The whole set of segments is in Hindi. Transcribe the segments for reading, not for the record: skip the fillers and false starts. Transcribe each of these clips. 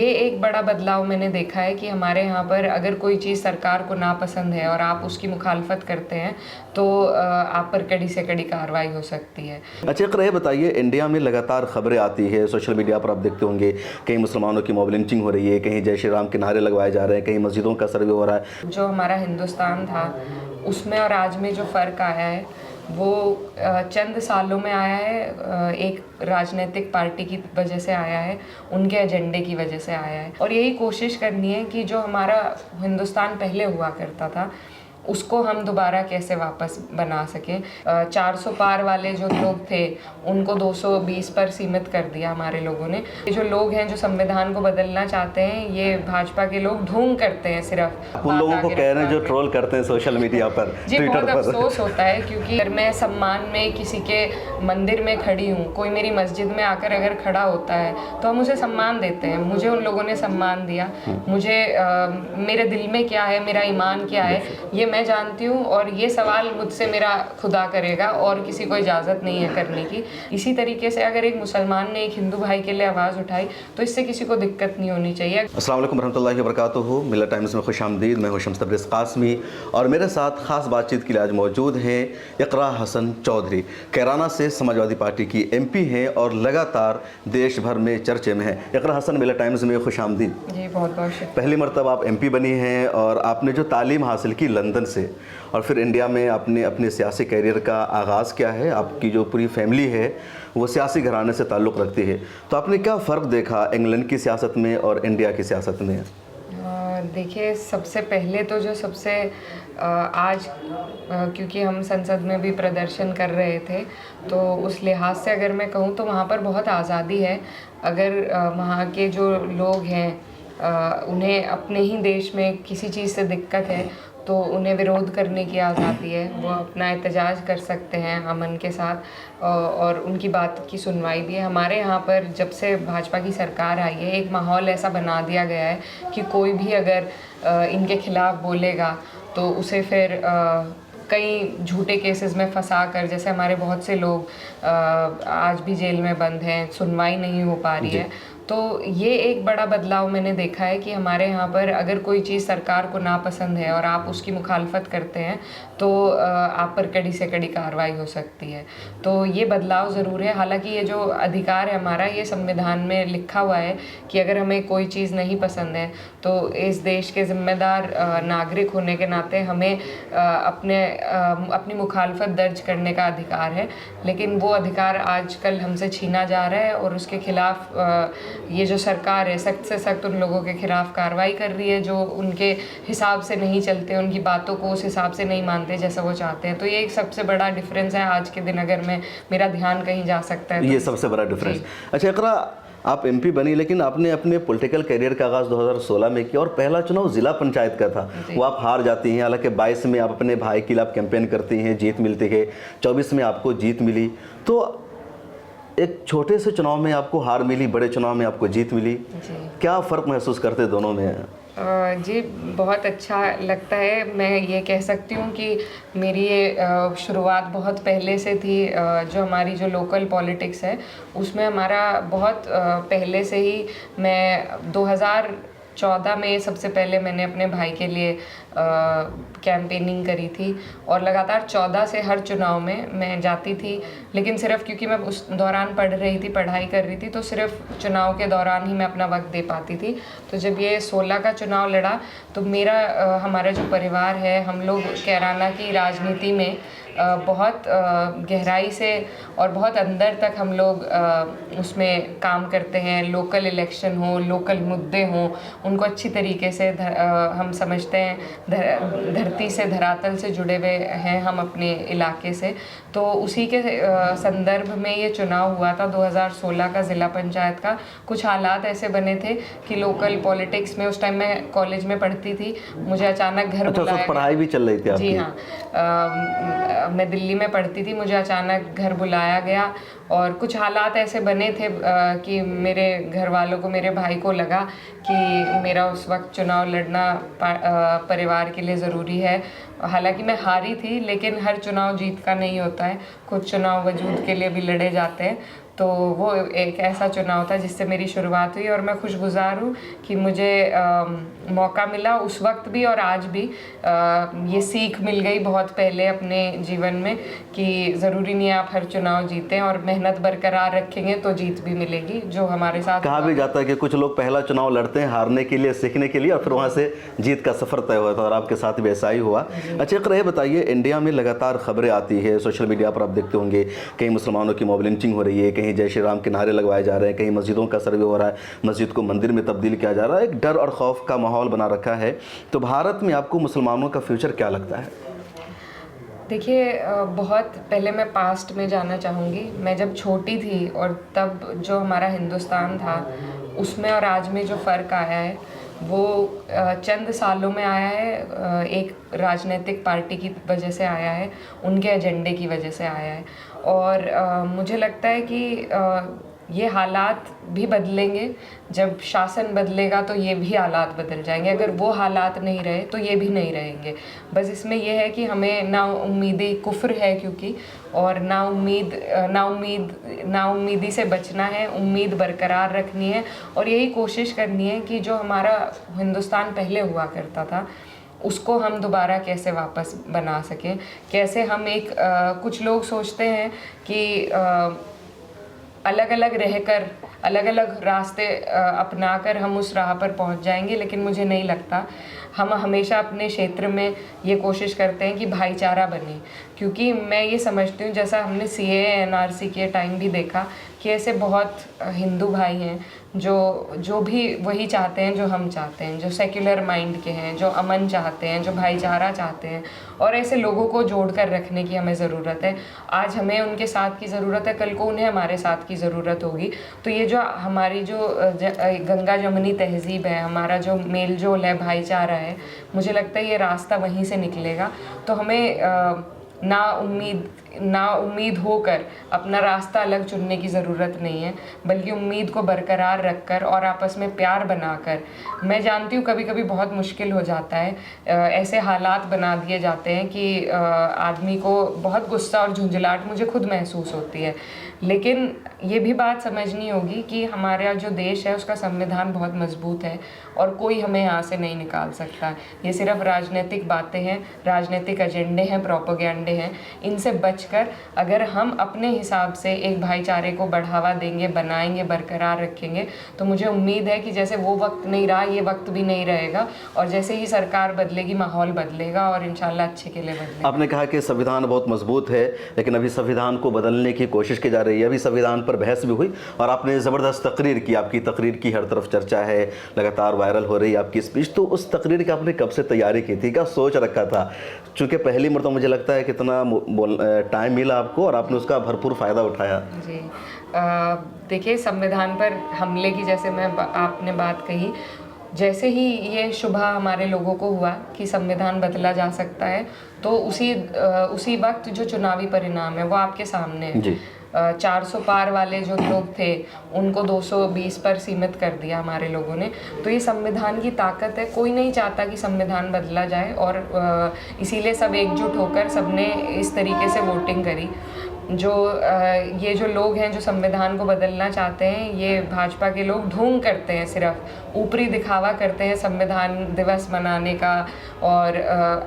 ये एक बड़ा बदलाव मैंने देखा है कि हमारे यहाँ पर अगर कोई चीज़ सरकार को नापसंद है और आप उसकी मुखालफत करते हैं तो आप पर कड़ी से कड़ी कार्रवाई हो सकती है। अच्छा इकरा, ये बताइए, इंडिया में लगातार खबरें आती है, सोशल मीडिया पर आप देखते होंगे, कहीं मुसलमानों की मॉब लिंचिंग हो रही है, कहीं जय श्री राम के नारे लगवाए जा रहे हैं, कहीं मस्जिदों का सर्वे हो रहा है। जो हमारा हिंदुस्तान था उसमें और आज में जो फ़र्क आया है वो चंद सालों में आया है। एक राजनीतिक पार्टी की वजह से आया है, उनके एजेंडे की वजह से आया है। और यही कोशिश करनी है कि जो हमारा हिंदुस्तान पहले हुआ करता था उसको हम दोबारा कैसे वापस बना सकें। 400 पार वाले जो लोग थे उनको 220 पर सीमित कर दिया हमारे लोगों ने। ये जो लोग हैं जो संविधान को बदलना चाहते हैं, ये भाजपा के लोग ढोंग करते हैं सिर्फ। उन लोगों को कह रहे हैं जो ट्रोल करते हैं सोशल मीडिया पर, जी ट्विटर बहुत पर। अफसोस होता है क्योंकि अगर मैं सम्मान में किसी के मंदिर में खड़ी हूँ, कोई मेरी मस्जिद में आकर अगर खड़ा होता है तो हम उसे सम्मान देते हैं। मुझे उन लोगों ने सम्मान दिया, मुझे मेरे दिल में क्या है, मेरा ईमान क्या है, ये मैं जानती हूँ। और ये सवाल मुझसे मेरा खुदा करेगा और किसी को इजाज़त नहीं है करने की। इसी तरीके से अगर एक मुसलमान ने एक हिंदू भाई के लिए आवाज़ उठाई तो इससे किसी को दिक्कत नहीं होनी चाहिए। अस्सलाम वालेकुम रहमतुल्लाहि व बरकातुहू। मिल्लत टाइम्स में खुशामदीद। मैं हूं शम्स तबरेज़ कासमी और मेरे साथ ख़ास बातचीत के लिए आज मौजूद हैं इकरा हसन चौधरी। कैराना से समाजवादी पार्टी की MP हैं और लगातार देश भर में चर्चे में हैं। इकरा हसन, मिल्लत टाइम्स में खुशामदीद। जी बहुत बहुत शुक्रिया। पहली मरतबा आप MP बनी हैं और आपने जो तालीम हासिल की लंदन से और फिर इंडिया में आपने अपने सियासी कैरियर का आगाज़ किया है। आपकी जो पूरी फैमिली है वो सियासी घराने से ताल्लुक़ रखती है, तो आपने क्या फ़र्क देखा इंग्लैंड की सियासत में और इंडिया की सियासत में? देखिए, सबसे पहले तो जो सबसे आज क्योंकि हम संसद में भी प्रदर्शन कर रहे थे तो उस लिहाज से अगर मैं कहूँ तो वहाँ पर बहुत आज़ादी है। अगर वहाँ के जो लोग हैं उन्हें अपने ही देश में किसी चीज़ से दिक्कत है तो उन्हें विरोध करने की आज़ादी है। वो अपना एहतजाज कर सकते हैं अमन के साथ और उनकी बात की सुनवाई भी है। हमारे यहाँ पर जब से भाजपा की सरकार आई है एक माहौल ऐसा बना दिया गया है कि कोई भी अगर इनके खिलाफ़ बोलेगा तो उसे फिर कई झूठे केसेस में फंसा कर, जैसे हमारे बहुत से लोग आज भी जेल में बंद हैं, सुनवाई नहीं हो पा रही है। तो ये एक बड़ा बदलाव मैंने देखा है कि हमारे यहाँ पर अगर कोई चीज़ सरकार को नापसंद है और आप उसकी मुखालफत करते हैं तो आप पर कड़ी से कड़ी कार्रवाई हो सकती है। तो ये बदलाव ज़रूर है। हालांकि ये जो अधिकार है हमारा, ये संविधान में लिखा हुआ है कि अगर हमें कोई चीज़ नहीं पसंद है तो इस देश के ज़िम्मेदार नागरिक होने के नाते हमें अपनी मुखालफत दर्ज करने का अधिकार है। लेकिन वो अधिकार आजकल हमसे छीना जा रहा है और उसके खिलाफ़ ये जो सरकार है सख्त से सख्त उन लोगों के खिलाफ़ कार्रवाई कर रही है जो उनके हिसाब से नहीं चलते, उनकी बातों को उस हिसाब से नहीं मानते जैसा वो चाहते हैं। तो ये एक सबसे बड़ा डिफरेंस है आज के दिन, अगर मेरा ध्यान कहीं जा सकता है तो ये सबसे बड़ा डिफरेंस। अच्छा इकरा, आप MP बनी लेकिन आपने अपने पॉलिटिकल करियर का आगाज़ 2016 में किया और पहला चुनाव ज़िला पंचायत का था। वो आप हार जाती हैं, हालांकि 22 में आप अपने भाई के लिए आप कैंपेन करती हैं, जीत मिलती है, 24 में आपको जीत मिली। तो एक छोटे से चुनाव में आपको हार मिली, बड़े चुनाव में आपको जीत मिली, क्या फ़र्क महसूस करते दोनों में? जी बहुत अच्छा लगता है। मैं ये कह सकती हूँ कि मेरी ये शुरुआत बहुत पहले से थी। जो हमारी जो लोकल पॉलिटिक्स है उसमें हमारा बहुत पहले से ही, मैं 2014 में सबसे पहले मैंने अपने भाई के लिए कैंपेनिंग करी थी और लगातार 14 से हर चुनाव में मैं जाती थी। लेकिन सिर्फ क्योंकि मैं उस दौरान पढ़ाई कर रही थी तो सिर्फ चुनाव के दौरान ही मैं अपना वक्त दे पाती थी। तो जब ये 16 का चुनाव लड़ा तो हमारा जो परिवार है, हम लोग कैराना की राजनीति में बहुत गहराई से और बहुत अंदर तक हम लोग उसमें काम करते हैं। लोकल इलेक्शन हो, लोकल मुद्दे हों, उनको अच्छी तरीके से हम समझते हैं। धरती से, धरातल से जुड़े हुए हैं हम अपने इलाके से। तो उसी के संदर्भ में ये चुनाव हुआ था 2016 का ज़िला पंचायत का। कुछ हालात ऐसे बने थे कि लोकल पॉलिटिक्स में, उस टाइम मैं कॉलेज में पढ़ती थी, मुझे अचानक घर बुलाया। पढ़ाई भी चल रही थी आपकी? जी हाँ, मैं दिल्ली में पढ़ती थी, मुझे अचानक घर बुलाया गया और कुछ हालात ऐसे बने थे कि मेरे घर वालों को, मेरे भाई को लगा कि मेरा उस वक्त चुनाव लड़ना परिवार के लिए ज़रूरी है। हालांकि मैं हारी थी लेकिन हर चुनाव जीत का नहीं होता है, कुछ चुनाव वजूद के लिए भी लड़े जाते हैं। तो वो एक ऐसा चुनाव था जिससे मेरी शुरुआत हुई, और मैं खुशगुजार हूँ कि मुझे मौका मिला उस वक्त भी और आज भी। ये सीख मिल गई बहुत पहले अपने जीवन में कि ज़रूरी नहीं है आप हर चुनाव जीतें, और मेहनत बरकरार रखेंगे तो जीत भी मिलेगी, जो हमारे साथ कहा भी जाता है कि कुछ लोग पहला चुनाव लड़ते हैं हारने के लिए, सीखने के लिए, और फिर वहाँ से जीत का सफ़र तय हुआ था, और आपके साथ भी ऐसा ही हुआ। अच्छा इकरा, ये बताइए, इंडिया में लगातार खबरें आती है, सोशल मीडिया पर आप देखते होंगे, कहीं मुसलमानों की मॉब लिंचिंग हो रही है, कहीं जय श्री राम के नारे लगवाए जा रहे हैं, कहीं मस्जिदों का सर्वे हो रहा है, मस्जिद को मंदिर में तब्दील किया जा रहा है, एक डर और खौफ का माहौल बना रखा है। तो भारत में आपको मुसलमानों का फ्यूचर क्या लगता है? देखिए, बहुत पहले मैं पास्ट में जाना चाहूँगी। मैं जब छोटी थी और तब जो हमारा हिंदुस्तान था उसमें और आज में जो फ़र्क आया है वो चंद सालों में आया है। एक राजनीतिक पार्टी की वजह से आया है, उनके एजेंडे की वजह से आया है, और मुझे लगता है कि ये हालात भी बदलेंगे। जब शासन बदलेगा तो ये भी हालात बदल जाएंगे। अगर वो हालात नहीं रहे तो ये भी नहीं रहेंगे। बस इसमें यह है कि हमें नाउम्मीदी कुफ्र है क्योंकि, और नाउम्मीदी से बचना है, उम्मीद बरकरार रखनी है, और यही कोशिश करनी है कि जो हमारा हिंदुस्तान पहले हुआ करता था उसको हम दोबारा कैसे वापस बना सकें। कैसे हम कुछ लोग सोचते हैं कि अलग अलग रहकर, अलग अलग रास्ते अपनाकर हम उस राह पर पहुंच जाएंगे, लेकिन मुझे नहीं लगता। हम हमेशा अपने क्षेत्र में ये कोशिश करते हैं कि भाईचारा बने, क्योंकि मैं ये समझती हूँ, जैसा हमने CAA NRC के टाइम भी देखा कि ऐसे बहुत हिंदू भाई हैं जो भी वही चाहते हैं जो हम चाहते हैं, जो सेक्युलर माइंड के हैं, जो अमन चाहते हैं, जो भाईचारा चाहते हैं, और ऐसे लोगों को जोड़ कर रखने की हमें ज़रूरत है। आज हमें उनके साथ की ज़रूरत है, कल को उन्हें हमारे साथ की ज़रूरत होगी। तो ये जो हमारी जो गंगा जमुनी तहज़ीब है, हमारा जो मेल जोल है, भाईचारा है, मुझे लगता है ये रास्ता वहीं से निकलेगा। तो हमें ना उम्मीद होकर अपना रास्ता अलग चुनने की ज़रूरत नहीं है, बल्कि उम्मीद को बरकरार रखकर और आपस में प्यार बनाकर। मैं जानती हूँ कभी कभी बहुत मुश्किल हो जाता है, ऐसे हालात बना दिए जाते हैं कि आदमी को बहुत गुस्सा और झुंझलाहट मुझे खुद महसूस होती है, लेकिन ये भी बात समझनी होगी कि हमारा जो देश है उसका संविधान बहुत मजबूत है और कोई हमें यहाँ से नहीं निकाल सकता। ये सिर्फ राजनीतिक बातें हैं, राजनीतिक एजेंडे हैं, प्रोपेगेंडे हैं। इनसे बचकर अगर हम अपने हिसाब से एक भाईचारे को बढ़ावा देंगे, बनाएंगे, बरकरार रखेंगे, तो मुझे उम्मीद है कि जैसे वो वक्त नहीं रहा, ये वक्त भी नहीं रहेगा, और जैसे ही सरकार बदलेगी माहौल बदलेगा, और इंशाल्लाह अच्छे के लिए बदलेगा। आपने कहा कि संविधान बहुत मजबूत है, लेकिन अभी संविधान को बदलने की कोशिश की जा रही है। अभी संविधान पर बहस भी हुई और आपने ज़बरदस्त तकरीर की, आपकी तकरीर की हर तरफ चर्चा है, लगातार वायरल हो रही है आपकी स्पीच। तो उस तकरीर की आपने कब से तैयारी की थी, क्या सोच रखा था? चूँकि पहली मरतबा मुझे लगता है कितना टाइम मिला आपको और आपने उसका भरपूर फ़ायदा उठाया। जी, देखिए, संविधान पर हमले की जैसे आपने बात कही, जैसे ही ये शुभा हमारे लोगों को हुआ कि संविधान बदला जा सकता है, तो उसी वक्त जो चुनावी परिणाम है वो आपके सामने है। जी। 400 पार वाले जो लोग थे उनको 220 पर सीमित कर दिया हमारे लोगों ने। तो ये संविधान की ताकत है। कोई नहीं चाहता कि संविधान बदला जाए, और इसीलिए सब एकजुट होकर सबने इस तरीके से वोटिंग करी। ये जो लोग हैं जो संविधान को बदलना चाहते हैं, ये भाजपा के लोग ढोंग करते हैं, सिर्फ ऊपरी दिखावा करते हैं संविधान दिवस मनाने का। और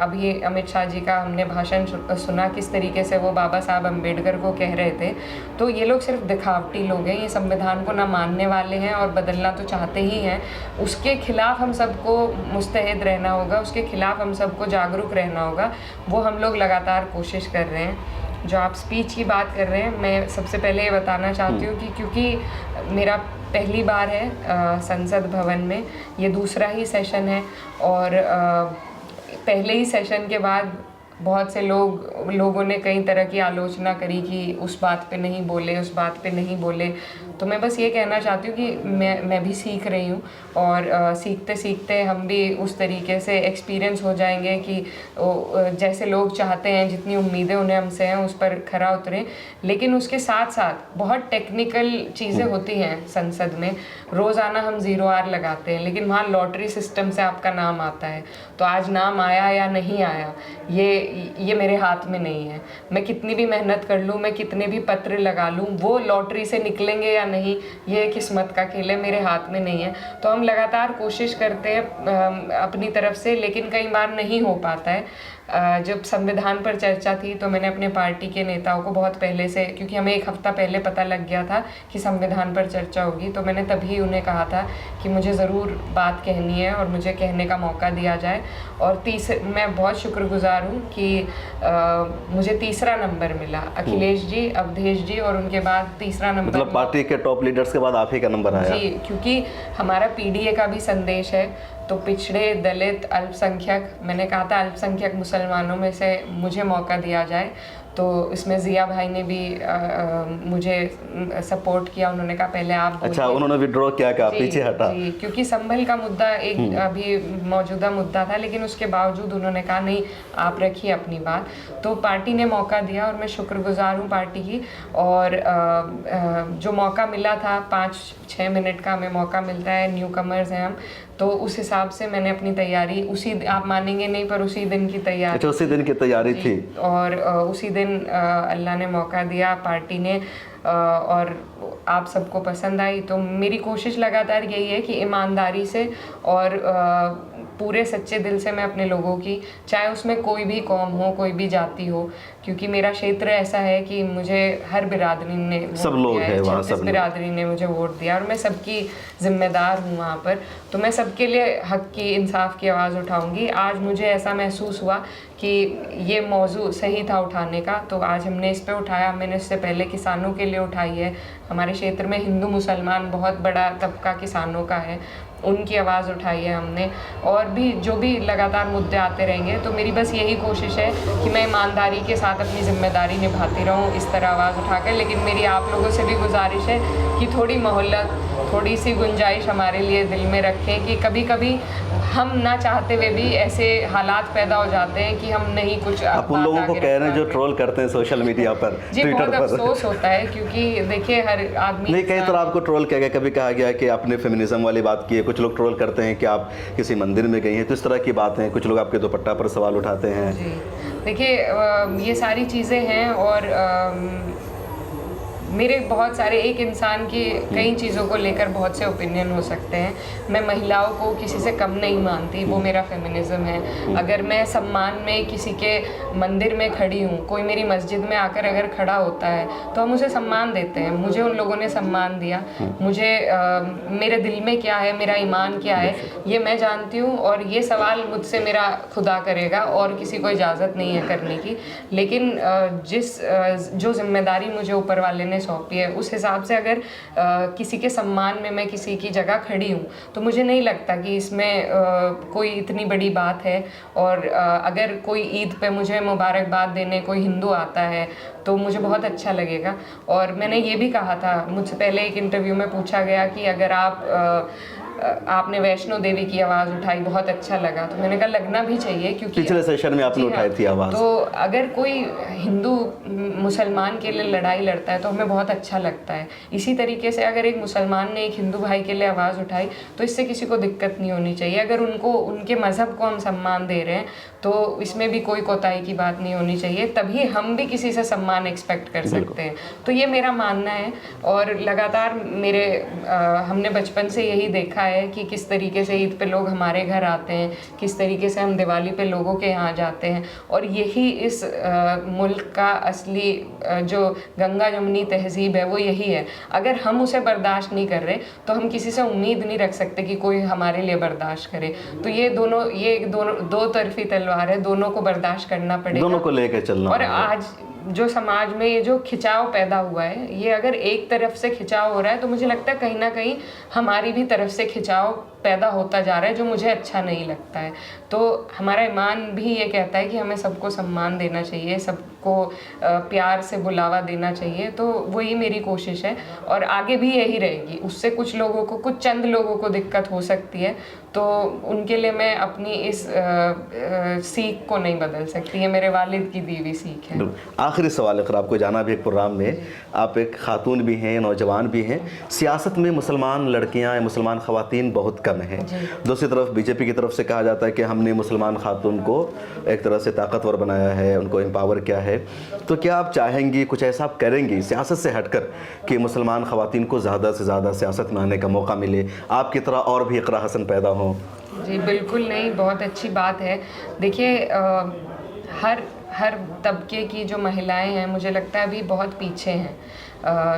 अभी अमित शाह जी का हमने भाषण सुना, किस तरीके से वो बाबा साहब अम्बेडकर को कह रहे थे। तो ये लोग सिर्फ दिखावटी लोग हैं, ये संविधान को ना मानने वाले हैं और बदलना तो चाहते ही हैं। उसके खिलाफ हम सबको मुस्तैद रहना होगा, उसके खिलाफ हम सबको जागरूक रहना होगा। वो हम लोग लगातार कोशिश कर रहे हैं। जो आप स्पीच की बात कर रहे हैं, मैं सबसे पहले ये बताना चाहती हूँ कि क्योंकि मेरा पहली बार है संसद भवन में, ये दूसरा ही सेशन है, और पहले ही सेशन के बाद बहुत से लोगों ने कई तरह की आलोचना करी कि उस बात पे नहीं बोले, उस बात पे नहीं बोले। तो मैं बस ये कहना चाहती हूँ कि मैं भी सीख रही हूँ, और सीखते सीखते हम भी उस तरीके से एक्सपीरियंस हो जाएंगे कि जैसे लोग चाहते हैं, जितनी उम्मीदें उन्हें हमसे हैं, उस पर खरा उतरें। लेकिन उसके साथ साथ बहुत टेक्निकल चीज़ें होती हैं संसद में। रोज़ाना हम 0R लगाते हैं, लेकिन वहाँ लॉटरी सिस्टम से आपका नाम आता है। तो आज नाम आया या नहीं आया, ये मेरे हाथ में नहीं है। मैं कितनी भी मेहनत कर लूँ, मैं कितने भी पत्र लगा लूँ, वो लॉटरी से निकलेंगे या नहीं ये किस्मत का खेल है, मेरे हाथ में नहीं है। तो हम लगातार कोशिश करते हैं अपनी तरफ से, लेकिन कई बार नहीं हो पाता है। जब संविधान पर चर्चा थी तो मैंने अपने पार्टी के नेताओं को बहुत पहले से, क्योंकि हमें एक हफ्ता पहले पता लग गया था कि संविधान पर चर्चा होगी, तो मैंने तभी उन्हें कहा था कि मुझे ज़रूर बात कहनी है और मुझे कहने का मौका दिया जाए। और मैं बहुत शुक्रगुजार हूँ कि मुझे तीसरा नंबर मिला। अखिलेश जी, अवधेश जी और उनके बाद तीसरा नंबर, मतलब पार्टी के टॉप लीडर्स के बाद आप ही का नंबर आया। जी, क्योंकि हमारा पीडीए का भी संदेश है, तो पिछड़े, दलित, अल्पसंख्यक, मैंने कहा था अल्पसंख्यक मुसलमानों में से मुझे मौका दिया जाए। तो इसमें जिया भाई ने भी मुझे सपोर्ट किया। उन्होंने कहा पहले आप बोलिए। अच्छा, उन्होंने विड्रॉ किया, क्या पीछे हटा? जी, क्योंकि संभल का मुद्दा एक अभी मौजूदा मुद्दा था, लेकिन उसके बावजूद उन्होंने कहा नहीं, आप रखिए अपनी बात। तो पार्टी ने मौका दिया और मैं शुक्रगुजार हूँ पार्टी की। और जो मौका मिला था, 5-6 मिनट का हमें मौका मिलता है, न्यू कमर्स हैं हम, तो उस हिसाब से मैंने अपनी तैयारी आप मानेंगे नहीं पर उसी दिन की तैयारी। अच्छा, उसी दिन की तैयारी थी। और उसी दिन अल्लाह ने मौका दिया, पार्टी ने, और आप सबको पसंद आई। तो मेरी कोशिश लगातार यही है कि ईमानदारी से और पूरे सच्चे दिल से मैं अपने लोगों की, चाहे उसमें कोई भी कौम हो, कोई भी जाति हो, क्योंकि मेरा क्षेत्र ऐसा है कि मुझे हर बिरादरी ने सब लोग हैं वहाँ, सब बिरादरी ने मुझे वोट दिया और मैं सबकी जिम्मेदार हूँ वहाँ पर। तो मैं सबके लिए हक की, इंसाफ की आवाज़ उठाऊंगी। आज मुझे ऐसा महसूस हुआ कि ये मौजू सही था उठाने का, तो आज हमने इस पे उठाया। मैंने इससे पहले किसानों के लिए उठाई है। हमारे क्षेत्र में हिंदू मुसलमान बहुत बड़ा तबका किसानों का है, उनकी आवाज़ उठाई है हमने। और भी जो भी लगातार मुद्दे आते रहेंगे, तो मेरी बस यही कोशिश है कि मैं ईमानदारी के साथ अपनी जिम्मेदारी निभाती रहूं इस तरह आवाज़ उठाकर। लेकिन मेरी आप लोगों से भी गुजारिश है कि थोड़ी मोहल्लत, थोड़ी सी गुंजाइश हमारे लिए दिल में रखें कि कभी कभी हम ना चाहते हुए भी ऐसे हालात पैदा हो जाते हैं कि हम नहीं कुछ। आप उन लोगों को कह रहे हैं जो ट्रोल करते हैं सोशल मीडिया पर, जी, ट्विटर बहुत पर। अफसोस होता है, क्योंकि देखिए हर आदमी नहीं, कई तरह आपको ट्रोल किया गया। कभी कहा गया कि आपने फेमिनिज्म वाली बात की है, कुछ लोग ट्रोल करते हैं कि आप किसी मंदिर में गई हैं, तो इस तरह की बातें। कुछ लोग आपके दुपट्टा पर सवाल उठाते हैं। जी, देखिए ये सारी चीज़ें हैं और मेरे बहुत सारे, एक इंसान की कई चीज़ों को लेकर बहुत से ओपिनियन हो सकते हैं। मैं महिलाओं को किसी से कम नहीं मानती, वो मेरा फेमिनिज्म है। अगर मैं सम्मान में किसी के मंदिर में खड़ी हूँ, कोई मेरी मस्जिद में आकर अगर खड़ा होता है तो हम उसे सम्मान देते हैं। मुझे उन लोगों ने सम्मान दिया, मुझे मेरे दिल में क्या है, मेरा ईमान क्या है, ये मैं जानती हूँ। और ये सवाल मुझसे मेरा खुदा करेगा और किसी को इजाज़त नहीं है करने की। लेकिन जो जिम्मेदारी मुझे ऊपर वाले ने सौंपी है, उस हिसाब से अगर किसी के सम्मान में मैं किसी की जगह खड़ी हूँ, तो मुझे नहीं लगता कि इसमें कोई इतनी बड़ी बात है। और अगर कोई ईद पे मुझे मुबारकबाद देने कोई हिंदू आता है तो मुझे बहुत अच्छा लगेगा। और मैंने ये भी कहा था, मुझसे पहले एक इंटरव्यू में पूछा गया कि अगर आपने वैष्णो देवी की आवाज़ उठाई, बहुत अच्छा लगा। तो मैंने कहा लगना भी चाहिए, क्योंकि पिछले सेशन में आपने उठाई थी आवाज़। तो अगर कोई हिंदू मुसलमान के लिए लड़ाई लड़ता है तो हमें बहुत अच्छा लगता है। इसी तरीके से अगर एक मुसलमान ने एक हिंदू भाई के लिए आवाज़ उठाई तो इससे किसी को दिक्कत नहीं होनी चाहिए। अगर उनके मज़हब को हम सम्मान दे रहे हैं तो इसमें भी कोई कोताही की बात नहीं होनी चाहिए, तभी हम भी किसी से सम्मान एक्सपेक्ट कर सकते हैं। तो ये मेरा मानना है। और लगातार हमने बचपन से यही देखा है कि किस तरीके से ईद पे लोग हमारे घर आते हैं, किस तरीके से हम दिवाली पे लोगों के यहाँ जाते हैं। और यही इस मुल्क का असली जो गंगा जमुनी तहजीब है वो यही है। अगर हम उसे बर्दाश्त नहीं कर रहे तो हम किसी से उम्मीद नहीं रख सकते कि कोई हमारे लिए बर्दाश्त करे। तो ये दो तरफी तलवार है, दोनों को बर्दाश्त करना पड़ेगा, दोनों को लेकर चलना। और आज जो समाज में ये जो खिंचाव पैदा हुआ है, ये अगर एक तरफ से खिंचाव हो रहा है तो मुझे लगता है कहीं ना कहीं हमारी भी तरफ से खिंचाव पैदा होता जा रहा है, जो मुझे अच्छा नहीं लगता है। तो हमारा ईमान भी ये कहता है कि हमें सबको सम्मान देना चाहिए, को प्यार से बुलावा देना चाहिए। तो वही मेरी कोशिश है और आगे भी यही रहेगी। उससे कुछ लोगों को, कुछ चंद लोगों को दिक्कत हो सकती है, तो उनके लिए मैं अपनी इस सीख को नहीं बदल सकती। ये मेरे वालिद की दी हुई सीख है। आखिरी सवाल अगर आपको जाना भी एक प्रोग्राम में, आप एक खातून भी हैं, नौजवान भी हैं, सियासत में मुसलमान लड़कियां या मुसलमान ख़वातीन बहुत कम हैं। दूसरी तरफ बीजेपी की तरफ से कहा जाता है कि हमने मुसलमान खातून को एक तरह से ताकतवर बनाया है, उनको एम्पावर किया है। तो क्या आप चाहेंगी, कुछ ऐसा आप करेंगी सियासत से हटकर कि मुसलमान ख़वातीन को ज़्यादा से ज़्यादा सियासत में आने का मौका मिले, आपकी तरह और भी इक़रा हसन पैदा हो? जी बिल्कुल नहीं, बहुत अच्छी बात है। देखिए हर तबके की जो महिलाएं हैं, मुझे लगता है अभी बहुत पीछे हैं,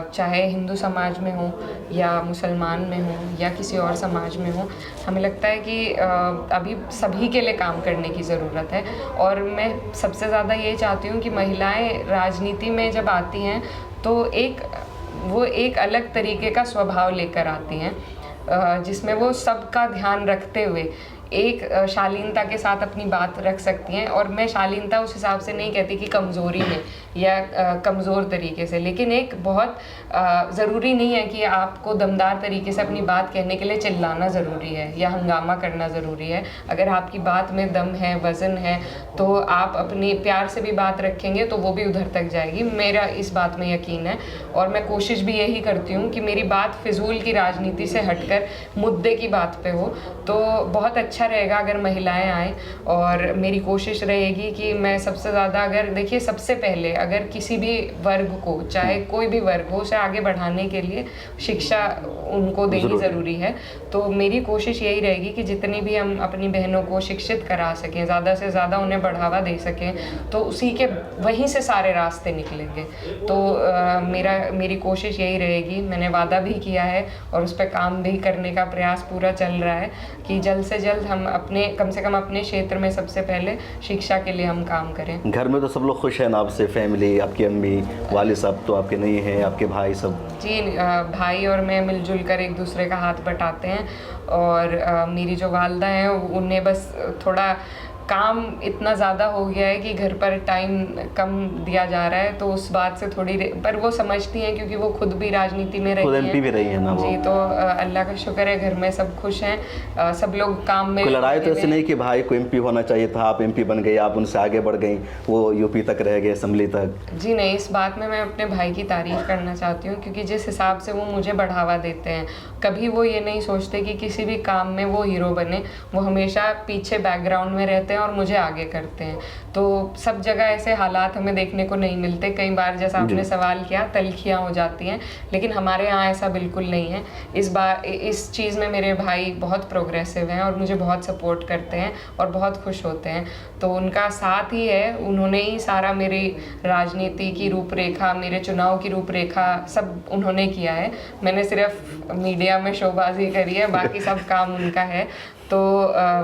चाहे हिंदू समाज में हो या मुसलमान में हो या किसी और समाज में हो। हमें लगता है कि अभी सभी के लिए काम करने की ज़रूरत है और मैं सबसे ज़्यादा ये चाहती हूँ कि महिलाएं राजनीति में जब आती हैं तो वो एक अलग तरीके का स्वभाव लेकर आती हैं, जिसमें वो सबका ध्यान रखते हुए एक शालीनता के साथ अपनी बात रख सकती हैं। और मैं शालीनता उस हिसाब से नहीं कहती कि कमज़ोरी में या कमज़ोर तरीके से, लेकिन एक बहुत ज़रूरी नहीं है कि आपको दमदार तरीके से अपनी बात कहने के लिए चिल्लाना ज़रूरी है या हंगामा करना ज़रूरी है। अगर आपकी बात में दम है, वज़न है, तो आप अपनी प्यार से भी बात रखेंगे तो वो भी उधर तक जाएगी। मेरा इस बात में यकीन है और मैं कोशिश भी यही करती हूँ कि मेरी बात फिजूल की राजनीति से हटकर मुद्दे की बात पे हो। तो बहुत अच्छा रहेगा अगर महिलाएं आएँ और मेरी कोशिश रहेगी कि मैं सबसे ज़्यादा, अगर देखिए सबसे पहले अगर किसी भी वर्ग को, चाहे कोई भी वर्ग हो, उसे आगे बढ़ाने के लिए शिक्षा उनको देनी ज़रूरी है। तो मेरी कोशिश यही रहेगी कि जितनी भी हम अपनी बहनों को शिक्षित करा सकें, ज़्यादा से ज़्यादा उन्हें बढ़ावा दे सकें, तो उसी के वहीं से सारे रास्ते निकलेंगे। तो मेरी कोशिश यही रहेगी। मैंने वादा भी किया है और उस पर काम भी करने का प्रयास पूरा चल रहा है कि जल्द से जल्द हम अपने, कम से कम अपने क्षेत्र में सबसे पहले शिक्षा के लिए हम काम करें। घर में तो सब लोग खुश हैं ना आपसे, फैमिली, आपकी अम्मी, वालिद साहब तो आपके नहीं हैं, आपके भाई सब? जी, भाई और मैं मिलजुल कर एक दूसरे का हाथ बटाते हैं और मेरी जो वालदा हैं उन्हें बस थोड़ा काम इतना ज़्यादा हो गया है कि घर पर टाइम कम दिया जा रहा है, तो उस बात से थोड़ी, पर वो समझती हैं क्योंकि वो खुद भी राजनीति में रही हैं, एमपी भी रही है ना वो। जी, तो अल्लाह का शुक्र है घर में सब खुश हैं, सब लोग काम में। लड़ाई तो ऐसे नहीं कि भाई को एमपी होना चाहिए था, आप एमपी बन गई, आप उनसे आगे बढ़ गई, वो यूपी तक रह गए, असेंबली तक? जी नहीं, इस बात में मैं अपने भाई की तारीफ़ करना चाहती हूँ क्योंकि जिस हिसाब से वो मुझे बढ़ावा देते हैं, कभी वो ये नहीं सोचते कि किसी भी काम में वो हीरो बने। वो हमेशा पीछे बैकग्राउंड में रहते हैं और मुझे आगे करते हैं। तो सब जगह ऐसे हालात हमें देखने को नहीं मिलते। कई बार जैसा आपने सवाल किया, तलखियाँ हो जाती हैं, लेकिन हमारे यहाँ ऐसा बिल्कुल नहीं है। इस चीज़ में मेरे भाई बहुत प्रोग्रेसिव हैं और मुझे बहुत सपोर्ट करते हैं और बहुत खुश होते हैं। तो उनका साथ ही है, उन्होंने ही सारा मेरी राजनीति की रूपरेखा, मेरे चुनाव की रूपरेखा सब उन्होंने किया है। मैंने सिर्फ मीडिया में शोबाजी करी है, बाकी सब काम उनका है। तो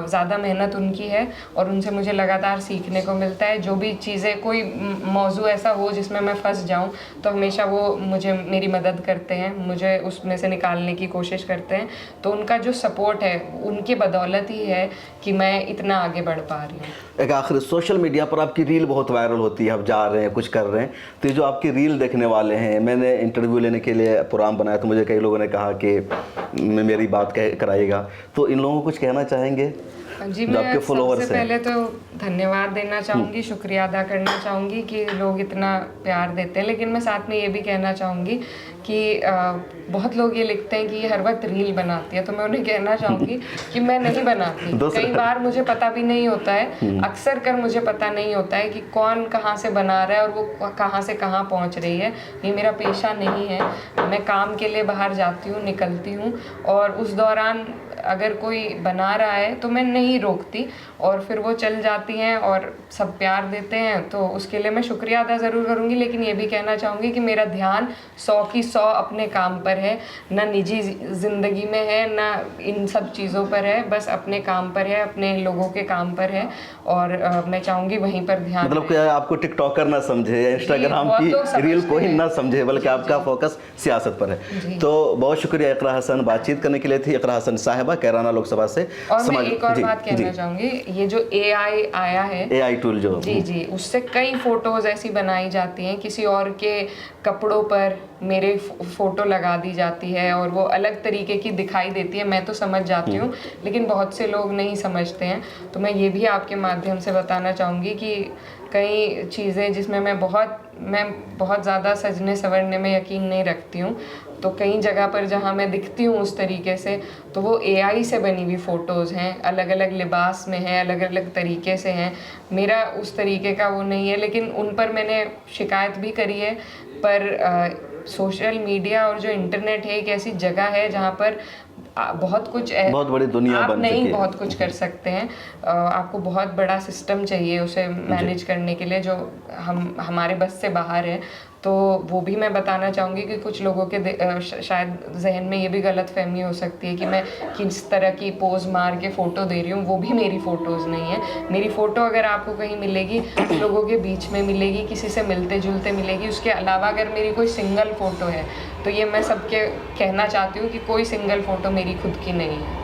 ज़्यादा मेहनत उनकी है और उनसे मुझे लगातार सीखने को मिलता है। जो भी चीज़ें, कोई मौजू ऐसा हो जिसमें मैं फंस जाऊं, तो हमेशा वो मेरी मदद करते हैं, मुझे उसमें से निकालने की कोशिश करते हैं। तो उनका जो सपोर्ट है, उनकी बदौलत ही है कि मैं इतना आगे बढ़ पा रही हूँ। एक आखिर, सोशल मीडिया पर आपकी रील बहुत वायरल होती है, आप जा रहे हैं, कुछ कर रहे हैं, तो ये जो आपकी रील देखने वाले हैं, मैंने इंटरव्यू लेने के लिए प्रोग्राम बनाया तो मुझे कई लोगों ने कहा कि मेरी बात कराइएगा, तो इन लोगों को कुछ कहना चाहेंगे? जी, मैं सबसे पहले तो धन्यवाद देना चाहूँगी, शुक्रिया अदा करना चाहूँगी कि लोग इतना प्यार देते हैं। लेकिन मैं साथ में ये भी कहना चाहूँगी कि बहुत लोग ये लिखते हैं कि ये हर वक्त रील बनाती है, तो मैं उन्हें कहना चाहूँगी कि मैं नहीं बनाती। कई बार मुझे पता भी नहीं होता है, अक्सर कर मुझे पता नहीं होता है कि कौन कहाँ से बना रहा है और वो कहाँ से कहाँ पहुँच रही है। ये मेरा पेशा नहीं है। मैं काम के लिए बाहर जाती हूँ, निकलती हूँ और उस दौरान अगर कोई बना रहा है तो मैं नहीं रोकती और फिर वो चल जाती हैं और सब प्यार देते हैं, तो उसके लिए मैं शुक्रिया अदा ज़रूर करूँगी। लेकिन ये भी कहना चाहूँगी कि मेरा ध्यान 100 की 100 अपने काम पर है, ना निजी ज़िंदगी में है, ना इन सब चीज़ों पर है, बस अपने काम पर है, अपने लोगों के काम पर है। और मैं चाहूँगी वहीं पर ध्यान, मतलब कि आपको टिकटॉकर ना समझे, इंस्टाग्राम की रील को ही ना समझे, बल्कि आपका फोकस सियासत पर है। तो बहुत शुक्रिया इकरा हसन, बातचीत करने के लिए थी इकरा हसन साहिबा। साहिबा कैराना लोकसभा से। और मैं एक और बात कहना चाहूँगी, ये जो AI आया है, AI टूल जो जी, उससे कई फोटोज ऐसी बनाई जाती हैं, किसी और के कपड़ों पर मेरे फोटो लगा दी जाती है और वो अलग तरीके की दिखाई देती है। मैं तो समझ जाती हूँ, लेकिन बहुत से लोग नहीं समझते हैं। तो मैं ये भी आपके माध्यम से बताना चाहूँगी कि कई चीज़ें जिसमें मैं बहुत ज़्यादा सजने संवरने में यकीन नहीं रखती हूँ, तो कई जगह पर जहाँ मैं दिखती हूँ उस तरीके से, तो वो AI से बनी हुई फ़ोटोज़ हैं, अलग अलग लिबास में हैं, अलग अलग तरीके से हैं। मेरा उस तरीके का वो नहीं है, लेकिन उन पर मैंने शिकायत भी करी है। पर सोशल मीडिया और जो इंटरनेट है एक ऐसी जगह है जहाँ पर बहुत कुछ बहुत बड़ी दुनिया आप बन नहीं चुकी है। बहुत कुछ कर सकते हैं। आपको बहुत बड़ा सिस्टम चाहिए उसे मैनेज करने के लिए, जो हमारे बस से बाहर है। तो वो भी मैं बताना चाहूँगी कि कुछ लोगों के शायद जहन में ये भी गलतफहमी हो सकती है कि मैं किस तरह की पोज मार के फ़ोटो दे रही हूँ। वो भी मेरी फ़ोटोज़ नहीं है। मेरी फ़ोटो अगर आपको कहीं मिलेगी, लोगों के बीच में मिलेगी, किसी से मिलते जुलते मिलेगी। उसके अलावा अगर मेरी कोई सिंगल फ़ोटो है, तो ये मैं सबके कहना चाहती हूँ कि कोई सिंगल फ़ोटो मेरी खुद की नहीं है।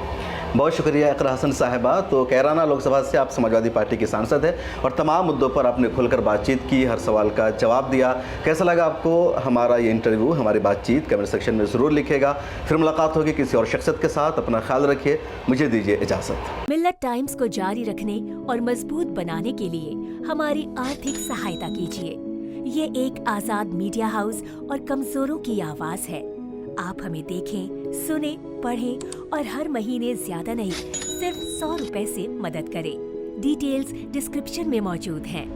बहुत शुक्रिया इकरा हसन साहिबा। तो कैराना लोकसभा से आप समाजवादी पार्टी की सांसद है और तमाम मुद्दों पर आपने खुलकर बातचीत की, हर सवाल का जवाब दिया। कैसा लगा आपको हमारा ये इंटरव्यू, हमारी बातचीत? कमेंट सेक्शन में ज़रूर लिखिएगा। फिर मुलाकात होगी किसी और शख्सियत के साथ। अपना ख्याल रखिए। मुझे दीजिए इजाज़त। मिल्लत टाइम्स को जारी रखने और मजबूत बनाने के लिए हमारी आर्थिक सहायता कीजिए। ये एक आज़ाद मीडिया हाउस और कमजोरों की आवाज़ है। आप हमें देखें, सुने, पढ़ें और हर महीने ज्यादा नहीं, सिर्फ 100 रुपए से मदद करें। डिटेल्स डिस्क्रिप्शन में मौजूद हैं।